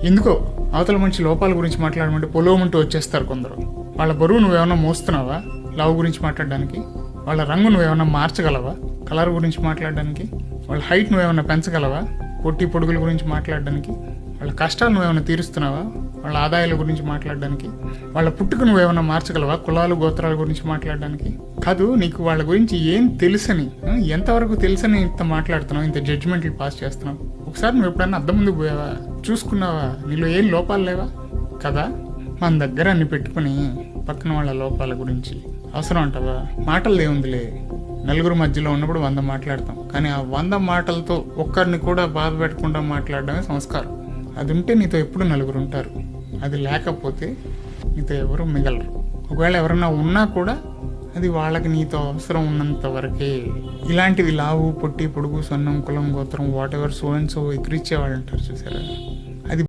ఎందుకో అవతల మనిషి లోపాల గురించి మాట్లాడమంటే పొలవమంటూ వచ్చేస్తారు కొందరు. వాళ్ళ బరువు నువ్వేమన్నా మోస్తున్నావా లవ్ గురించి మాట్లాడడానికి? వాళ్ళ రంగు నువ్వేమన్నా మార్చగలవా కలర్ గురించి మాట్లాడడానికి? వాళ్ళ హైట్ నువ్వేమన్నా పెంచగలవా పొట్టి పొడుగుల గురించి మాట్లాడడానికి? వాళ్ళ కష్టాలు నువ్వేమన్నా తీరుస్తున్నావా వాళ్ళ ఆదాయాల గురించి మాట్లాడడానికి? వాళ్ళ పుట్టుక నువ్వేమన్నా మార్చగలవా కులాలు గోత్రాల గురించి మాట్లాడడానికి? కాదు, నీకు వాళ్ళ గురించి ఏం తెలుసని, ఎంతవరకు తెలుసని ఇంత మాట్లాడుతున్నావు, ఇంత జడ్జిమెంట్లు పాస్ చేస్తున్నావు? ఒకసారి నువ్వు ఎప్పుడన్నా అద్దం ముందుకు పోయావా? చూసుకున్నావా? నీలో ఏం లోపాలు లేవా? కదా, మన దగ్గర అన్ని పెట్టుకుని పక్కన వాళ్ళ లోపాల గురించి అవసరం అంటావా? మాటలు ఏముందిలే, నలుగురు మధ్యలో ఉన్నప్పుడు 100 మాట్లాడతాం, కానీ ఆ 100 మాటలతో ఒక్కరిని కూడా బాధ పెట్టకుండా మాట్లాడడమే సంస్కారం. అది ఉంటే నీతో ఎప్పుడు నలుగురు ఉంటారు, అది లేకపోతే నీతో ఎవరు మిగలరు. ఒకవేళ ఎవరన్నా ఉన్నా కూడా అది వాళ్ళకి నీతో అవసరం ఉన్నంత వరకే. ఇలాంటివి లావు పొట్టి పొడుగు సన్నం కులం గోత్రం whatever so and so ఎక్కిరిచ్చే వాళ్ళు అంటారు చూసారా,